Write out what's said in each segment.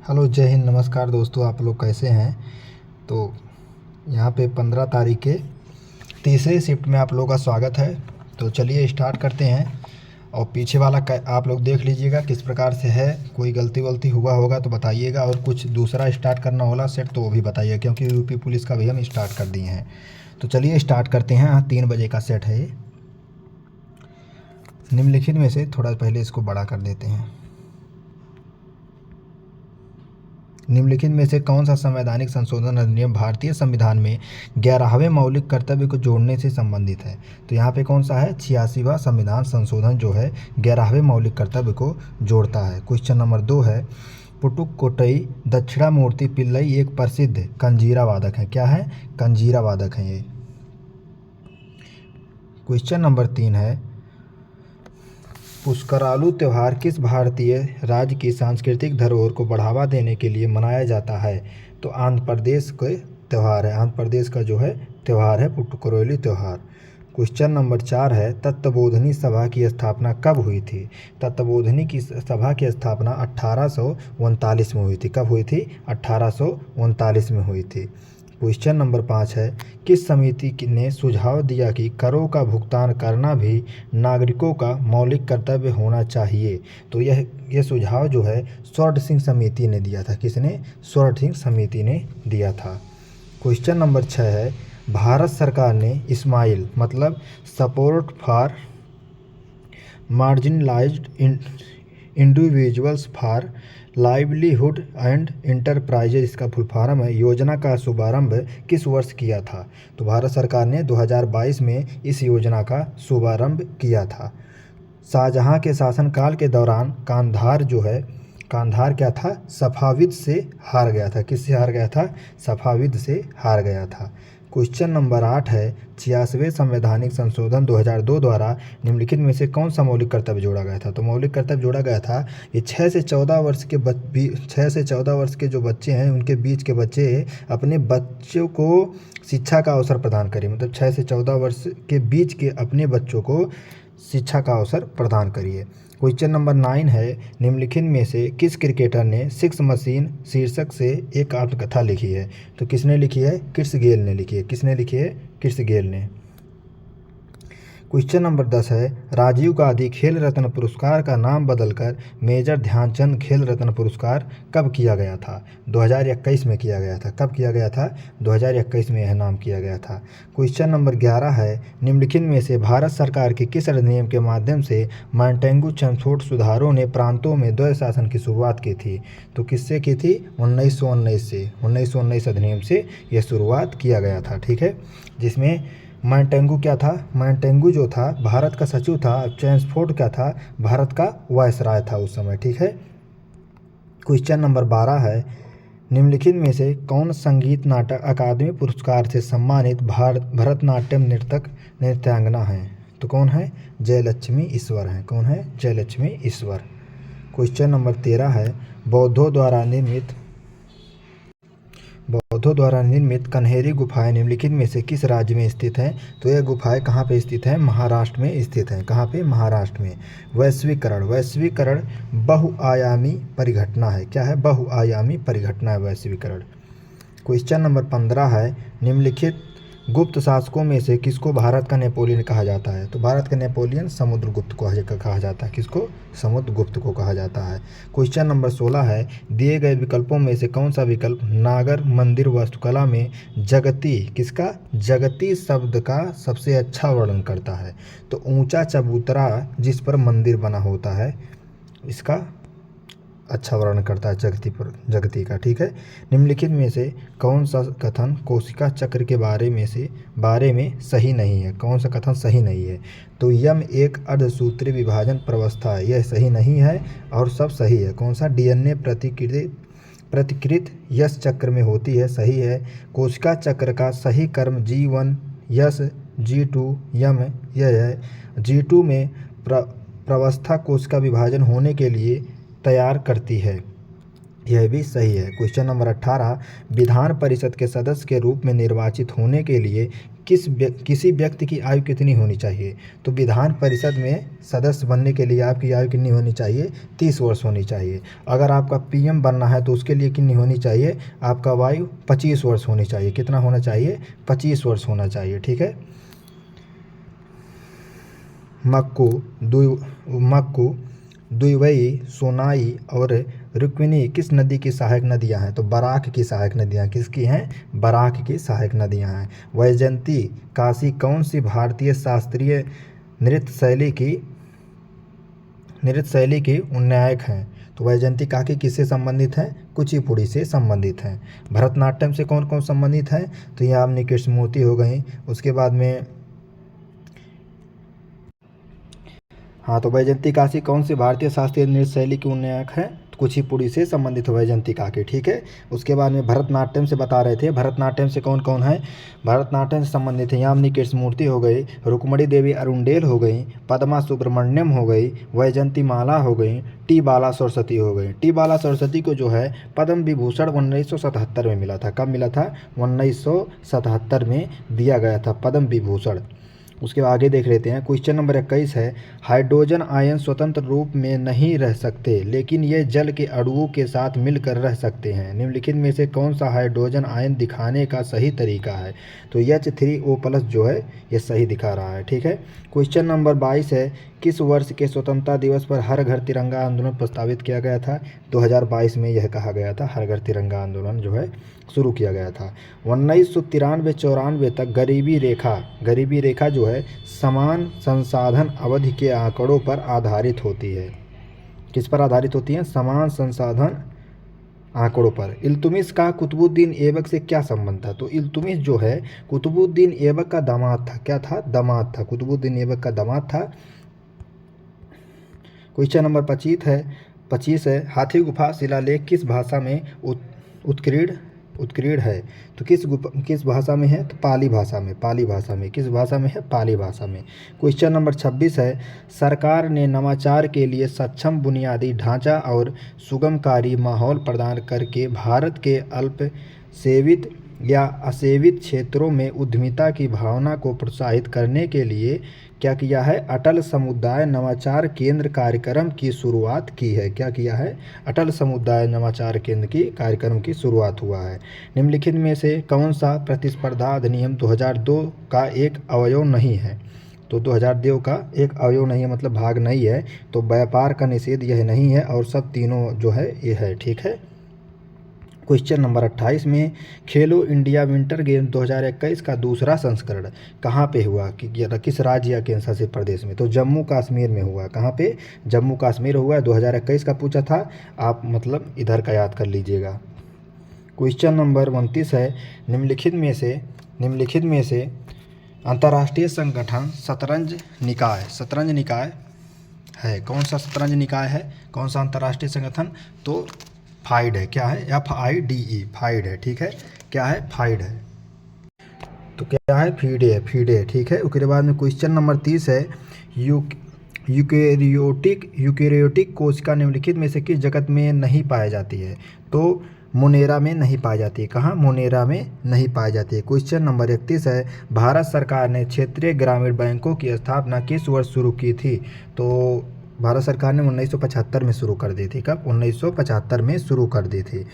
Hello, जय हिंद, नमस्कार दोस्तों। आप लोग कैसे हैं? तो यहाँ पे 15 तारीख के तीसरे शिफ्ट में आप लोगों का स्वागत है। तो चलिए स्टार्ट करते हैं। और पीछे वाला आप लोग देख लीजिएगा किस प्रकार से है। कोई गलती वलती हुआ होगा तो बताइएगा, और कुछ दूसरा स्टार्ट करना होला सेट तो वो भी बताइए, क्योंकि यूपी पुलिस का भी हम स्टार्ट कर दिए हैं। तो चलिए स्टार्ट करते हैं। 3 बजे का सेट है ये। निम्नलिखित में से थोड़ा पहले इसको बड़ा कर देते हैं। निम्नलिखित में से कौन सा संवैधानिक संशोधन अधिनियम भारतीय संविधान में 11वें मौलिक कर्तव्य को जोड़ने से संबंधित है? तो यहाँ पे कौन सा है? 86वां संविधान संशोधन जो है 11वें मौलिक कर्तव्य को जोड़ता है। क्वेश्चन नंबर 2 है, पुटुक्कोट्टई दक्षिणामूर्ति पिल्लई एक प्रसिद्ध कंजीरा वादक है। क्या है? कंजीरा वादक है ये। क्वेश्चन नंबर 3 है, पुष्करालू त्यौहार किस भारतीय राज्य की सांस्कृतिक धरोहर को बढ़ावा देने के लिए मनाया जाता है? तो आंध्र प्रदेश के त्यौहार है। आंध्र प्रदेश का जो है त्यौहार है पुटुकरोली त्यौहार। क्वेश्चन नंबर 4 है, तत्वबोधनी सभा की स्थापना कब हुई थी? तत्वबोधनी की सभा की स्थापना 1839 में हुई थी। कब हुई थी? 1839 में हुई थी। क्वेश्चन नंबर 5 है, किस समिति ने सुझाव दिया कि करों का भुगतान करना भी नागरिकों का मौलिक कर्तव्य होना चाहिए? तो यह सुझाव जो है स्वर्ण सिंह समिति ने दिया था। किसने? स्वर्ण सिंह समिति ने दिया था। क्वेश्चन नंबर 6 है, भारत सरकार ने इस्माइल मतलब support for marginalised individuals for livelihood and enterprises, इसका फुल फॉर्म है, योजना का शुभारंभ किस वर्ष किया था? तो भारत सरकार ने 2022 में इस योजना का शुभारंभ किया था। शाहजहां के शासनकाल के दौरान कांधार जो है, कांधार क्या था? सफाविद से हार गया था। किससे हार गया था? सफाविद से हार गया था। क्वेश्चन नंबर 8 है, 86वें संवैधानिक संशोधन 2002 द्वारा निम्नलिखित में से कौन सा मौलिक कर्तव्य जोड़ा गया था? तो मौलिक कर्तव्य जोड़ा गया था ये 6 से 14 वर्ष के जो बच्चे हैं उनके बीच के बच्चे अपने बच्चों को शिक्षा का अवसर प्रदान करें। मतलब 6 से 14 वर्ष के बीच के अपने बच्चों को शिक्षा का अवसर प्रदान करिए। क्वेश्चन नंबर 9 है, निम्नलिखित में से किस क्रिकेटर ने 6 मशीन शीर्षक से एक आत्मकथा लिखी है? तो किसने लिखी है? क्रिस गेल ने लिखी है। किसने लिखी है? क्रिस गेल ने। क्वेश्चन नंबर 10 है, राजीव गांधी खेल रत्न पुरस्कार का नाम बदलकर मेजर ध्यानचंद खेल रत्न पुरस्कार कब किया गया था? 2021 में किया गया था। कब किया गया था? 2021 में यह नाम किया गया था। क्वेश्चन नंबर 11 है, निम्नलिखित में से भारत सरकार के किस अधिनियम के माध्यम से माउंटेगू चमसफोर्ड सुधारों ने प्रांतों में द्वैध शासन की शुरुआत की थी? तो किससे की थी? 1919 से। 1919 अधिनियम से यह शुरुआत किया गया था। ठीक है, जिसमें माउंटेगू क्या था? माउंटेगू जो था भारत का सचिव था। चैम्सफोर्ड क्या था? भारत का वायसराय था उस समय। ठीक है। क्वेश्चन नंबर 12 है, निम्नलिखित में से कौन संगीत नाटक अकादमी पुरस्कार से सम्मानित भरतनाट्यम नृत्यांगना है? तो कौन है? जयलक्ष्मी ईश्वर है। कौन है? जयलक्ष्मी ईश्वर। क्वेश्चन नंबर 13 है, बौद्धों द्वारा निर्मित कन्हेरी गुफाएं निम्नलिखित में से किस राज्य में स्थित हैं? तो यह गुफाएं कहाँ पे स्थित हैं? महाराष्ट्र में स्थित हैं। कहाँ पे? महाराष्ट्र में। वैश्वीकरण बहुआयामी परिघटना है। क्या है? बहुआयामी परिघटना है वैश्वीकरण। क्वेश्चन नंबर 15 है, निम्नलिखित गुप्त शासकों में से किसको भारत का नेपोलियन कहा जाता है? तो भारत का नेपोलियन समुद्रगुप्त को कहा जाता है। किसको? समुद्रगुप्त को कहा जाता है। क्वेश्चन नंबर 16 है, दिए गए विकल्पों में से कौन सा विकल्प नागर मंदिर वास्तुकला में जगती, किसका? जगती शब्द का सबसे अच्छा वर्णन करता है? तो ऊंचा चबूतरा जिस पर मंदिर बना होता है, इसका अच्छा वर्णन करता है जगती का। ठीक है। निम्नलिखित में से कौन सा कथन कोशिका चक्र के बारे में सही नहीं है? कौन सा कथन सही नहीं है? तो यम एक अर्धसूत्री विभाजन प्रवस्था है, यह सही नहीं है। और सब सही है। कौन सा? डीएनए प्रतिकृत यश चक्र में होती है, सही है। कोशिका चक्र का सही क्रम G1 यश, G2 यम, यह है। G2 में प्रवस्था कोशिका विभाजन होने के लिए तैयार करती है, यह भी सही है। क्वेश्चन नंबर 18, विधान परिषद के सदस्य के रूप में निर्वाचित होने के लिए किसी व्यक्ति की आयु कितनी होनी चाहिए? तो विधान परिषद में सदस्य बनने के लिए आपकी आयु कितनी होनी चाहिए? 30 वर्ष होनी चाहिए। अगर आपका पीएम बनना है तो उसके लिए कितनी होनी चाहिए? आपका आयु 25 वर्ष होनी चाहिए। कितना होना चाहिए? 25 वर्ष होना चाहिए। ठीक है। मक्कू, दुईवई, सोनाई और रुक्मिणी किस नदी की सहायक नदियां हैं? तो बराक की सहायक नदियां। किसकी हैं? बराक की सहायक नदियां हैं। वैजयंती काशी कौन सी भारतीय शास्त्रीय नृत्य शैली की उन्नायक हैं? तो वैजयंती काकी किससे संबंधित है? कुचिपुड़ी से संबंधित हैं। भरतनाट्यम से कौन कौन संबंधित है? तो ये आपने कृष्णमूर्ति हो गई। उसके बाद में हाँ, तो वैजयंती काशी कौन सी भारतीय शास्त्रीय नृत्य शैली की उन्नायक है? तो कुचिपुड़ी से संबंधित है वैजयंती काकी। ठीक है। उसके बाद में भरतनाट्यम से बता रहे थे। भरतनाट्यम से कौन कौन है? भरतनाट्यम से संबंधित है यामिनी कृष्णमूर्ति हो गई, रुक्मणी देवी अरुंडेल हो गई, पद्मा सुब्रमण्यम हो गई, वैजयंती माला हो गई, टी बाला सरस्वती हो गई। टी बाला सरस्वती को जो है पद्म विभूषण 1977 में मिला था। कब मिला था? 1977 में दिया गया था पद्म विभूषण। उसके आगे देख लेते हैं। क्वेश्चन नंबर 21 है, हाइड्रोजन आयन स्वतंत्र रूप में नहीं रह सकते लेकिन ये जल के अणुओं के साथ मिलकर रह सकते हैं। निम्नलिखित में से कौन सा हाइड्रोजन आयन दिखाने का सही तरीका है? तो H3O+ जो है ये सही दिखा रहा है। ठीक है। क्वेश्चन नंबर 22 है, किस वर्ष के स्वतंत्रता दिवस पर हर घर तिरंगा आंदोलन प्रस्तावित किया गया था? 2022 में यह कहा गया था, हर घर तिरंगा आंदोलन जो है शुरू किया गया था। 1993-94 तक गरीबी रेखा जो है समान संसाधन अवधि के आंकड़ों पर आधारित होती है। किस पर आधारित होती है? समान संसाधन आंकड़ों पर। इल्तुतमिश का कुतुबुद्दीन ऐबक से क्या संबंध था? तो इल्तुतमिश जो है कुतुबुद्दीन ऐबक का दामाद था। क्या था? दामाद था। कुतुबुद्दीन ऐबक का दामाद था। क्वेश्चन नंबर 25 है, हाथी गुफा शिलालेख किस भाषा में उत्कीर्ण है? तो किस भाषा में है? तो पाली भाषा में। किस भाषा में है? पाली भाषा में। क्वेश्चन नंबर 26 है, सरकार ने नवाचार के लिए सक्षम बुनियादी ढांचा और सुगमकारी माहौल प्रदान करके भारत के अल्प सेवित या असेवित क्षेत्रों में उद्यमिता की भावना को प्रोत्साहित करने के लिए क्या किया है? अटल समुदाय नवाचार केंद्र कार्यक्रम की शुरुआत की है। क्या किया है? अटल समुदाय नवाचार केंद्र की कार्यक्रम की शुरुआत हुआ है। निम्नलिखित में से कौन सा प्रतिस्पर्धा अधिनियम 2002 का एक अवयव नहीं है? तो 2002 का एक अवयव नहीं है मतलब भाग नहीं है। तो व्यापार का निषेध यह नहीं है और सब तीनों जो है ये है। ठीक है। क्वेश्चन नंबर 28 में, खेलो इंडिया विंटर गेम 2021 का दूसरा संस्करण कहाँ पे हुआ? किस राज्य या केंद्र शासित प्रदेश में? तो जम्मू कश्मीर में हुआ। कहाँ पे? जम्मू कश्मीर हुआ। 2021 का पूछा था, आप मतलब इधर का याद कर लीजिएगा। क्वेश्चन नंबर 29 है, निम्नलिखित में से अंतर्राष्ट्रीय संगठन शतरंज निकाय है। कौन सा शतरंज निकाय है? कौन सा अंतर्राष्ट्रीय संगठन? तो फाइड है। क्या है? FIDE, फाइड है। ठीक है। क्या है? फाइड है। तो क्या है? फीडे है। ठीक है। उसके बाद में क्वेश्चन नंबर 30 है, यूकेरियोटिक कोशिका निम्नलिखित में से किस जगत में नहीं पाई जाती है? तो मोनेरा में नहीं पाई जाती है। कहाँ? मोनेरा में नहीं पाई जाती है। क्वेश्चन नंबर 31 है, भारत सरकार ने क्षेत्रीय ग्रामीण बैंकों की स्थापना किस वर्ष शुरू की थी? तो भारत सरकार ने 1975 में शुरू कर दी थी। कब? 1975 में शुरू कर दी थी।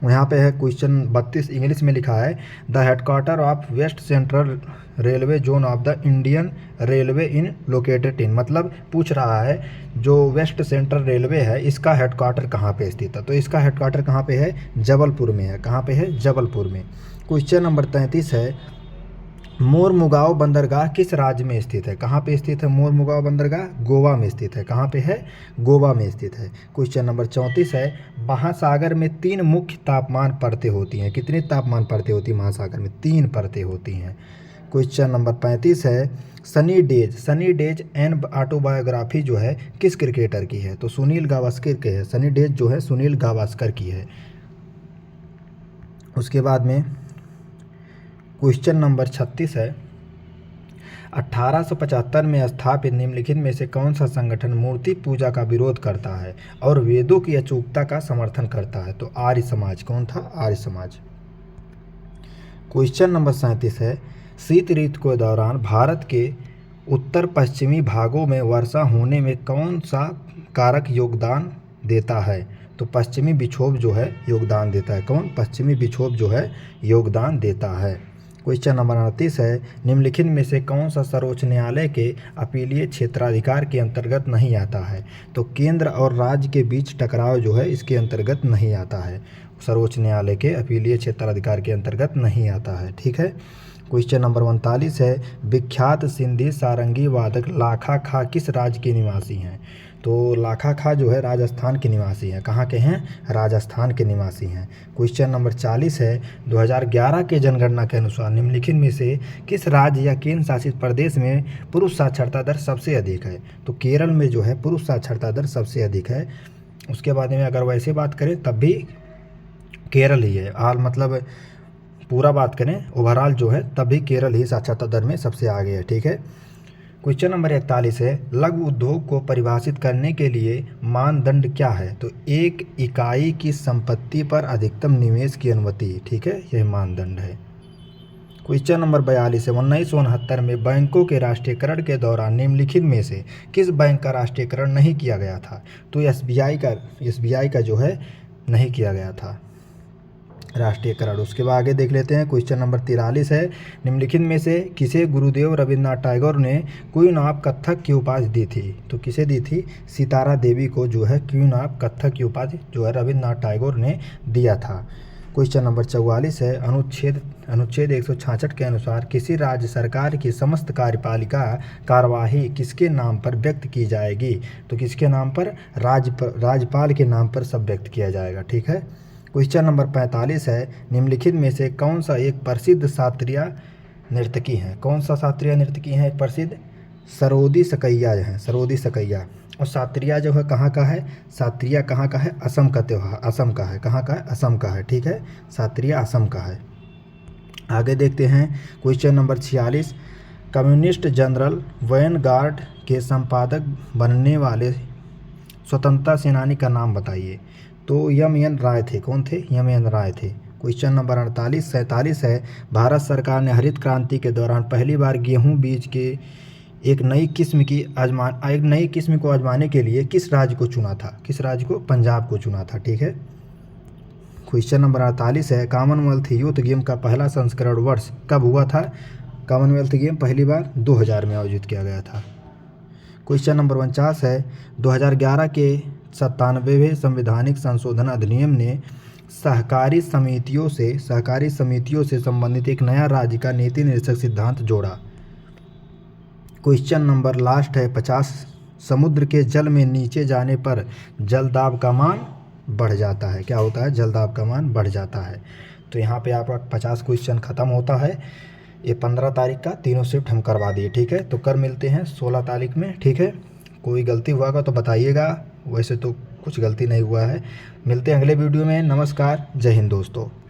यहाँ पे है क्वेश्चन 32 इंग्लिश में लिखा है, the headquarter of west central railway zone of the Indian railway in located in, मतलब पूछ रहा है जो वेस्ट सेंट्रल रेलवे है इसका हेडक्वार्टर कहाँ पे स्थित है? तो इसका हेडक्वार्टर कहाँ पे है? जबलपुर में है। कहाँ पे है? जबलपुर में। क्वेश्चन नंबर 33 है, मोरमुगाओ बंदरगाह किस राज्य में स्थित है? कहाँ पे स्थित है मोरमुगाओ बंदरगाह? गोवा में स्थित है। कहाँ पे है? गोवा में स्थित है। क्वेश्चन नंबर 34 है, महासागर में 3 मुख्य तापमान परतें होती हैं। कितनी तापमान परतें होती हैं महासागर में? 3 परतें होती हैं। क्वेश्चन नंबर 35 है, सनी डेज एन ऑटोबायोग्राफी जो है किस क्रिकेटर की है? तो सुनील गावस्कर की है। सनी डेज जो है सुनील गावस्कर की है। उसके बाद में क्वेश्चन नंबर 36 है, 1875 में स्थापित निम्नलिखित में से कौन सा संगठन मूर्ति पूजा का विरोध करता है और वेदों की अचूकता का समर्थन करता है? तो आर्य समाज। कौन था? आर्य समाज। क्वेश्चन नंबर 37 है, शीत ऋतु के दौरान भारत के उत्तर पश्चिमी भागों में वर्षा होने में कौन सा कारक योगदान देता है? तो पश्चिमी विक्षोभ जो है योगदान देता है। कौन? पश्चिमी विक्षोभ जो है योगदान देता है। क्वेश्चन नंबर 38 है, निम्नलिखित में से कौन सा सर्वोच्च न्यायालय के अपीलीय क्षेत्राधिकार के अंतर्गत नहीं आता है? तो केंद्र और राज्य के बीच टकराव जो है इसके अंतर्गत नहीं आता है, सर्वोच्च न्यायालय के अपीलीय क्षेत्राधिकार के अंतर्गत नहीं आता है। ठीक है। क्वेश्चन नंबर 39 है, विख्यात सिंधी सारंगी वादक लाखा खां किस राज्य के निवासी हैं? तो लाखा खां जो है राजस्थान के निवासी हैं। कहाँ के हैं? राजस्थान के निवासी हैं। क्वेश्चन नंबर 40 है, 2011 के जनगणना के अनुसार निम्नलिखित में से किस राज्य या केंद्र शासित प्रदेश में पुरुष साक्षरता दर सबसे अधिक है? तो केरल में जो है पुरुष साक्षरता दर सबसे अधिक है। उसके बाद में अगर वैसे बात करें तब भी केरल ही है। हाल मतलब पूरा बात करें ओवरऑल जो है तब भी केरल ही साक्षरता दर में सबसे आगे है। ठीक है। क्वेश्चन नंबर 41 है, लघु उद्योग को परिभाषित करने के लिए मानदंड क्या है? तो एक इकाई की संपत्ति पर अधिकतम निवेश की अनुमति। ठीक है, यह मानदंड है। क्वेश्चन नंबर 42 है, 1969 में बैंकों के राष्ट्रीयकरण के दौरान निम्नलिखित में से किस बैंक का राष्ट्रीयकरण नहीं किया गया था? तो एसबीआई का जो है नहीं किया गया था राष्ट्रीयकरण। उसके बाद आगे देख लेते हैं। क्वेश्चन नंबर 43 है, निम्नलिखित में से किसे गुरुदेव रविन्द्रनाथ टैगोर ने क्वीन ऑफ कत्थक की उपाधि दी थी? तो किसे दी थी? सितारा देवी को जो है क्वीन ऑफ कत्थक की उपाधि जो है रविन्द्रनाथ टैगोर ने दिया था। क्वेश्चन नंबर 44 है, अनुच्छेद 166 के अनुसार किसी राज्य सरकार की समस्त कार्यपालिका कार्यवाही किसके नाम पर व्यक्त की जाएगी? तो किसके नाम पर? राज्यपाल के नाम पर सब व्यक्त किया जाएगा। ठीक है। क्वेश्चन नंबर 45 है, निम्नलिखित में से कौन सा एक प्रसिद्ध शास्त्रीय नर्तकी है? कौन सा शास्त्रीय नर्तकी है प्रसिद्ध? सरोदी सकैया है, सरोदी सकैया। और शास्त्रीय जो है कहाँ का है? शास्त्रीय कहाँ का है? असम का त्योहार, असम का है। कहाँ का है? असम का है। ठीक है, शास्त्रीय असम का है। आगे देखते हैं। Question number 46, communist general Vanguard के संपादक बनने वाले स्वतंत्रता सेनानी का नाम बताइए? तो एम.एन. राय थे। कौन थे? एम.एन. राय थे। क्वेश्चन नंबर 47 है, भारत सरकार ने हरित क्रांति के दौरान पहली बार गेहूं बीज के एक नई किस्म को आजमाने के लिए किस राज्य को चुना था? किस राज्य को? पंजाब को चुना था। ठीक है। क्वेश्चन नंबर 48 है, कॉमनवेल्थ यूथ गेम का पहला संस्करण वर्ष कब हुआ था? कॉमनवेल्थ गेम पहली बार 2000 में आयोजित किया गया था। क्वेश्चन नंबर 49 है, 2011 के 97वें संवैधानिक संशोधन अधिनियम ने सहकारी समितियों से संबंधित एक नया राज्य का नीति निर्देशक सिद्धांत जोड़ा। क्वेश्चन नंबर लास्ट है 50, समुद्र के जल में नीचे जाने पर जलदाब का मान बढ़ जाता है। क्या होता है? जलदाब का मान बढ़ जाता है। तो यहाँ पे आपका 50 क्वेश्चन ख़त्म होता है। ये 15 तारीख का तीनों शिफ्ट हम करवा दिए। ठीक है। तो कर मिलते हैं 16 तारीख में। ठीक है। कोई गलती हुआ तो बताइएगा, वैसे तो कुछ गलती नहीं हुआ है। मिलते हैं अगले वीडियो में। नमस्कार, जय हिंद दोस्तों।